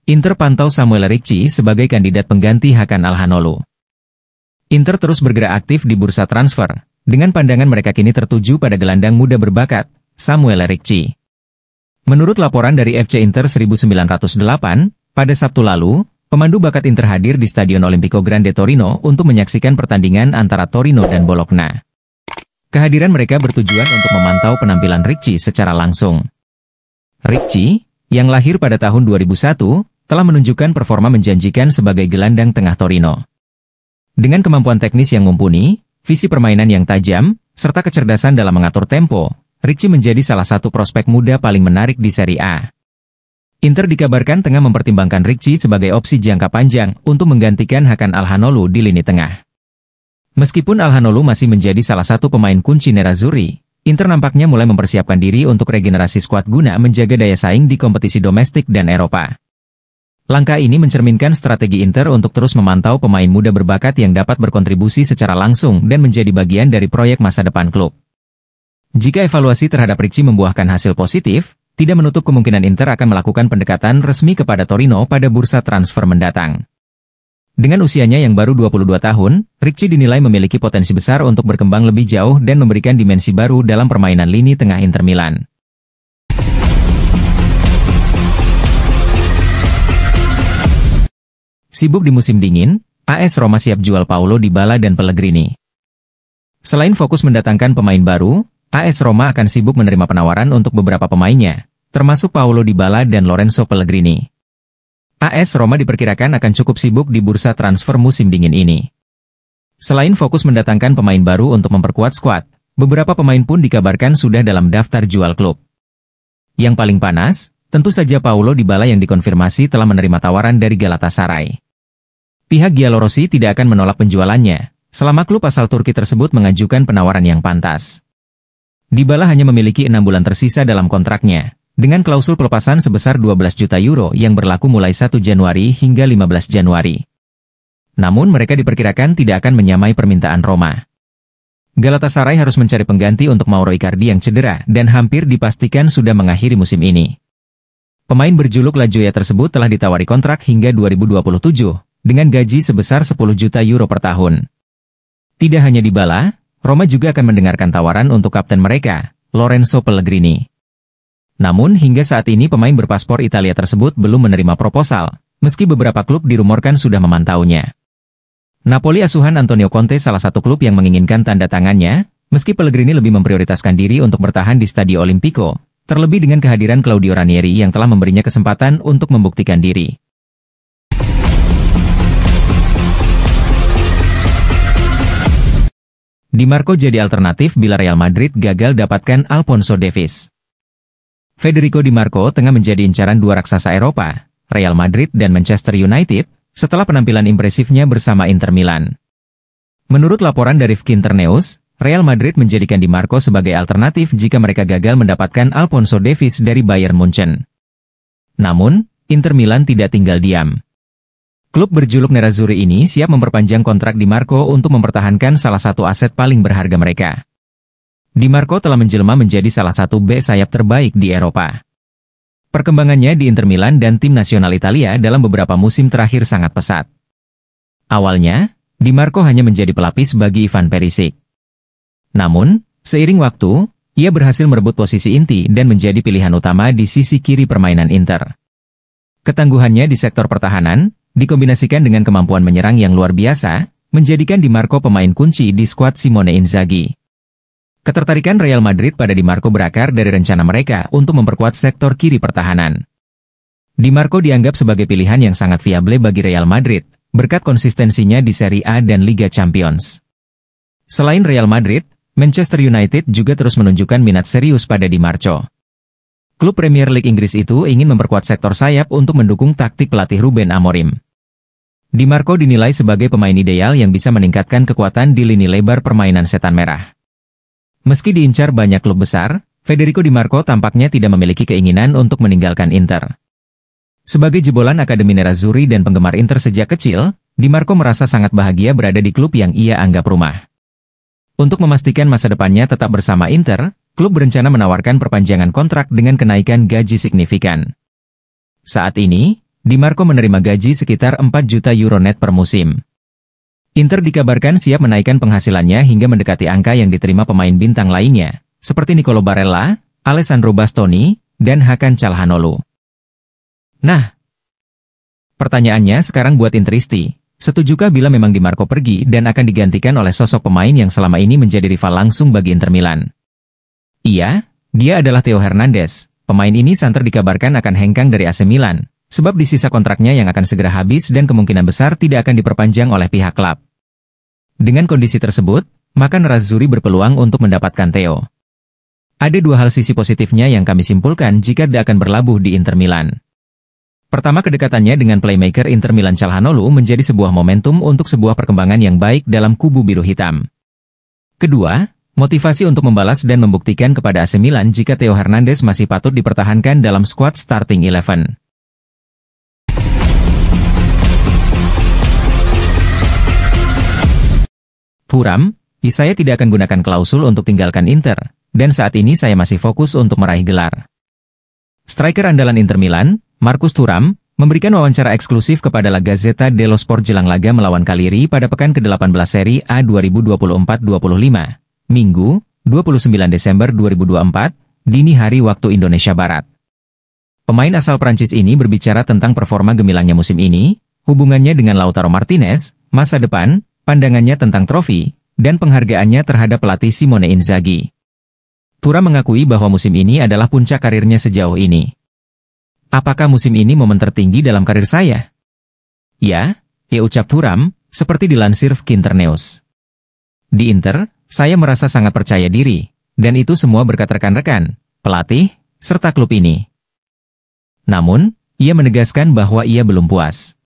Inter pantau Samuel Ricci sebagai kandidat pengganti Hakan Calhanoglu. Inter terus bergerak aktif di bursa transfer, dengan pandangan mereka kini tertuju pada gelandang muda berbakat, Samuel Ricci. Menurut laporan dari FC Inter 1908, pada Sabtu lalu, pemandu bakat Inter hadir di Stadion Olimpico Grande Torino untuk menyaksikan pertandingan antara Torino dan Bologna. Kehadiran mereka bertujuan untuk memantau penampilan Ricci secara langsung. Ricci, yang lahir pada tahun 2001, telah menunjukkan performa menjanjikan sebagai gelandang tengah Torino. Dengan kemampuan teknis yang mumpuni, visi permainan yang tajam, serta kecerdasan dalam mengatur tempo, Ricci menjadi salah satu prospek muda paling menarik di Serie A. Inter dikabarkan tengah mempertimbangkan Ricci sebagai opsi jangka panjang untuk menggantikan Hakan Calhanoglu di lini tengah. Meskipun Calhanoglu masih menjadi salah satu pemain kunci Nerazzurri, Inter nampaknya mulai mempersiapkan diri untuk regenerasi skuad guna menjaga daya saing di kompetisi domestik dan Eropa. Langkah ini mencerminkan strategi Inter untuk terus memantau pemain muda berbakat yang dapat berkontribusi secara langsung dan menjadi bagian dari proyek masa depan klub. Jika evaluasi terhadap Ricci membuahkan hasil positif, tidak menutup kemungkinan Inter akan melakukan pendekatan resmi kepada Torino pada bursa transfer mendatang. Dengan usianya yang baru 22 tahun, Ricci dinilai memiliki potensi besar untuk berkembang lebih jauh dan memberikan dimensi baru dalam permainan lini tengah Inter Milan. Sibuk di musim dingin, AS Roma siap jual Paulo Dybala dan Pellegrini. Selain fokus mendatangkan pemain baru, AS Roma akan sibuk menerima penawaran untuk beberapa pemainnya, termasuk Paulo Dybala dan Lorenzo Pellegrini. AS Roma diperkirakan akan cukup sibuk di bursa transfer musim dingin ini. Selain fokus mendatangkan pemain baru untuk memperkuat skuad, beberapa pemain pun dikabarkan sudah dalam daftar jual klub. Yang paling panas, tentu saja Paulo Dybala yang dikonfirmasi telah menerima tawaran dari Galatasaray. Pihak Giallorossi tidak akan menolak penjualannya, selama klub asal Turki tersebut mengajukan penawaran yang pantas. Dybala hanya memiliki 6 bulan tersisa dalam kontraknya, dengan klausul pelepasan sebesar 12 juta euro yang berlaku mulai 1 Januari hingga 15 Januari. Namun mereka diperkirakan tidak akan menyamai permintaan Roma. Galatasaray harus mencari pengganti untuk Mauro Icardi yang cedera dan hampir dipastikan sudah mengakhiri musim ini. Pemain berjuluk La Joya tersebut telah ditawari kontrak hingga 2027, dengan gaji sebesar 10 juta euro per tahun. Tidak hanya Dybala, Roma juga akan mendengarkan tawaran untuk kapten mereka, Lorenzo Pellegrini. Namun hingga saat ini pemain berpaspor Italia tersebut belum menerima proposal, meski beberapa klub dirumorkan sudah memantaunya. Napoli asuhan Antonio Conte salah satu klub yang menginginkan tanda tangannya, meski Pellegrini lebih memprioritaskan diri untuk bertahan di Stadio Olimpico, terlebih dengan kehadiran Claudio Ranieri yang telah memberinya kesempatan untuk membuktikan diri. Di Marco jadi alternatif bila Real Madrid gagal dapatkan Alphonso Davies. Federico Di Marco tengah menjadi incaran dua raksasa Eropa, Real Madrid dan Manchester United, setelah penampilan impresifnya bersama Inter Milan. Menurut laporan dari Internews, Real Madrid menjadikan Di Marco sebagai alternatif jika mereka gagal mendapatkan Alphonso Davies dari Bayern Munchen. Namun, Inter Milan tidak tinggal diam. Klub berjuluk Nerazzurri ini siap memperpanjang kontrak Di Marco untuk mempertahankan salah satu aset paling berharga mereka. Di Marco telah menjelma menjadi salah satu bek sayap terbaik di Eropa. Perkembangannya di Inter Milan dan tim nasional Italia dalam beberapa musim terakhir sangat pesat. Awalnya, Di Marco hanya menjadi pelapis bagi Ivan Perisic. Namun, seiring waktu, ia berhasil merebut posisi inti dan menjadi pilihan utama di sisi kiri permainan Inter. Ketangguhannya di sektor pertahanan, dikombinasikan dengan kemampuan menyerang yang luar biasa, menjadikan Di Marco pemain kunci di skuad Simone Inzaghi. Ketertarikan Real Madrid pada Di Marco berakar dari rencana mereka untuk memperkuat sektor kiri pertahanan. Di Marco dianggap sebagai pilihan yang sangat viable bagi Real Madrid, berkat konsistensinya di Serie A dan Liga Champions. Selain Real Madrid, Manchester United juga terus menunjukkan minat serius pada Di Marco. Klub Premier League Inggris itu ingin memperkuat sektor sayap untuk mendukung taktik pelatih Ruben Amorim. Di Marco dinilai sebagai pemain ideal yang bisa meningkatkan kekuatan di lini lebar permainan setan merah. Meski diincar banyak klub besar, Federico Di Marco tampaknya tidak memiliki keinginan untuk meninggalkan Inter. Sebagai jebolan Akademi Nerazzurri dan penggemar Inter sejak kecil, Di Marco merasa sangat bahagia berada di klub yang ia anggap rumah. Untuk memastikan masa depannya tetap bersama Inter, klub berencana menawarkan perpanjangan kontrak dengan kenaikan gaji signifikan. Saat ini, Di Marco menerima gaji sekitar 4 juta euro net per musim. Inter dikabarkan siap menaikkan penghasilannya hingga mendekati angka yang diterima pemain bintang lainnya, seperti Nicolo Barella, Alessandro Bastoni, dan Hakan Çalhanoğlu. Nah, pertanyaannya sekarang buat Interisti, setujukah bila memang Di Marco pergi dan akan digantikan oleh sosok pemain yang selama ini menjadi rival langsung bagi Inter Milan? Iya, dia adalah Theo Hernandez. Pemain ini santer dikabarkan akan hengkang dari AC Milan, sebab di sisa kontraknya yang akan segera habis dan kemungkinan besar tidak akan diperpanjang oleh pihak klub. Dengan kondisi tersebut, maka Nerazzurri berpeluang untuk mendapatkan Theo. Ada dua hal sisi positifnya yang kami simpulkan jika dia akan berlabuh di Inter Milan. Pertama, kedekatannya dengan playmaker Inter Milan Çalhanoğlu menjadi sebuah momentum untuk sebuah perkembangan yang baik dalam kubu biru hitam. Kedua, motivasi untuk membalas dan membuktikan kepada AC Milan jika Theo Hernandez masih patut dipertahankan dalam skuad starting 11. Thuram, saya tidak akan gunakan klausul untuk tinggalkan Inter, dan saat ini saya masih fokus untuk meraih gelar. Striker andalan Inter Milan, Marcus Thuram, memberikan wawancara eksklusif kepada La Gazzetta dello Sport jelang laga melawan Cagliari pada pekan ke-18 Serie A 2024-25, Minggu, 29 Desember 2024, dini hari waktu Indonesia Barat. Pemain asal Prancis ini berbicara tentang performa gemilangnya musim ini, hubungannya dengan Lautaro Martinez, masa depan, pandangannya tentang trofi, dan penghargaannya terhadap pelatih Simone Inzaghi. Thuram mengakui bahwa musim ini adalah puncak karirnya sejauh ini. Apakah musim ini momen tertinggi dalam karir saya? Ya, ucap Thuram, seperti dilansir Internews. Di Inter, saya merasa sangat percaya diri, dan itu semua berkat rekan-rekan, pelatih, serta klub ini. Namun, ia menegaskan bahwa ia belum puas.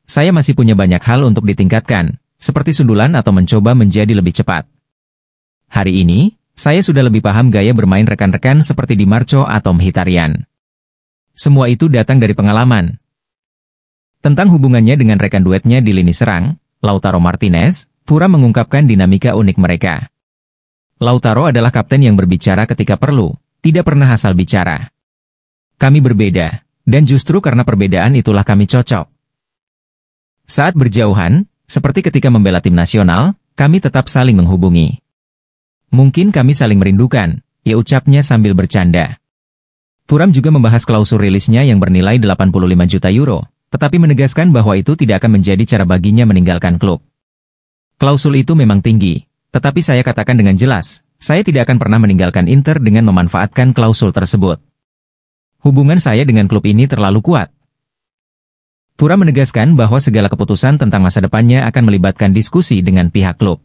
Saya masih punya banyak hal untuk ditingkatkan, seperti sundulan atau mencoba menjadi lebih cepat. Hari ini, saya sudah lebih paham gaya bermain rekan-rekan seperti Di Marco atau Mkhitaryan. Semua itu datang dari pengalaman. Tentang hubungannya dengan rekan duetnya di lini serang, Lautaro Martinez, Thuram mengungkapkan dinamika unik mereka. Lautaro adalah kapten yang berbicara ketika perlu, tidak pernah asal bicara. Kami berbeda, dan justru karena perbedaan itulah kami cocok. Saat berjauhan, seperti ketika membela tim nasional, kami tetap saling menghubungi. Mungkin kami saling merindukan, ucapnya sambil bercanda. Thuram juga membahas klausul rilisnya yang bernilai 85 juta euro, tetapi menegaskan bahwa itu tidak akan menjadi cara baginya meninggalkan klub. Klausul itu memang tinggi, tetapi saya katakan dengan jelas, saya tidak akan pernah meninggalkan Inter dengan memanfaatkan klausul tersebut. Hubungan saya dengan klub ini terlalu kuat. Thuram menegaskan bahwa segala keputusan tentang masa depannya akan melibatkan diskusi dengan pihak klub.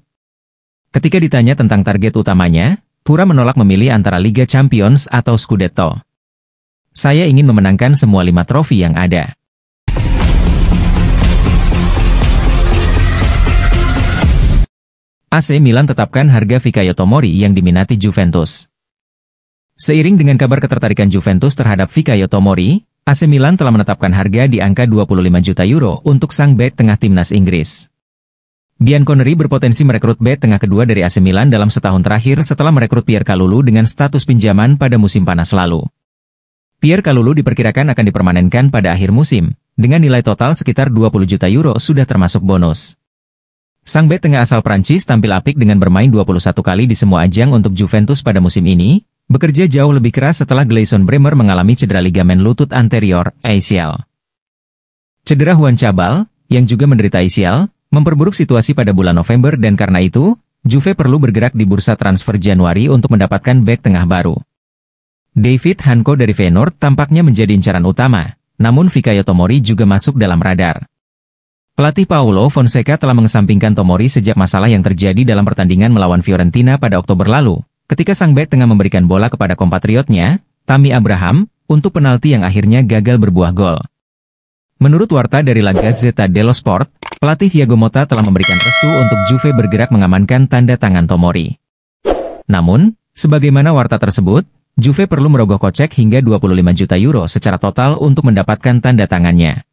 Ketika ditanya tentang target utamanya, Thuram menolak memilih antara Liga Champions atau Scudetto. Saya ingin memenangkan semua 5 trofi yang ada. AC Milan tetapkan harga Fikayo Tomori yang diminati Juventus. Seiring dengan kabar ketertarikan Juventus terhadap Fikayo Tomori, AC Milan telah menetapkan harga di angka 25 juta euro untuk sang bek tengah timnas Inggris. Bianconeri berpotensi merekrut bek tengah kedua dari AC Milan dalam setahun terakhir setelah merekrut Pierre Kalulu dengan status pinjaman pada musim panas lalu. Pierre Kalulu diperkirakan akan dipermanenkan pada akhir musim, dengan nilai total sekitar 20 juta euro sudah termasuk bonus. Sang bek tengah asal Prancis tampil apik dengan bermain 21 kali di semua ajang untuk Juventus pada musim ini, bekerja jauh lebih keras setelah Gleison Bremer mengalami cedera ligamen lutut anterior, ACL. Cedera Juan Cabal, yang juga menderita ACL, memperburuk situasi pada bulan November dan karena itu, Juve perlu bergerak di bursa transfer Januari untuk mendapatkan bek tengah baru. David Hanko dari Feyenoord tampaknya menjadi incaran utama, namun Fikayo Tomori juga masuk dalam radar. Pelatih Paulo Fonseca telah mengesampingkan Tomori sejak masalah yang terjadi dalam pertandingan melawan Fiorentina pada Oktober lalu, ketika sang bek tengah memberikan bola kepada kompatriotnya, Tammy Abraham, untuk penalti yang akhirnya gagal berbuah gol. Menurut warta dari La Gazzetta dello Sport, pelatih Thiago Motta telah memberikan restu untuk Juve bergerak mengamankan tanda tangan Tomori. Namun, sebagaimana warta tersebut, Juve perlu merogoh kocek hingga 25 juta euro secara total untuk mendapatkan tanda tangannya.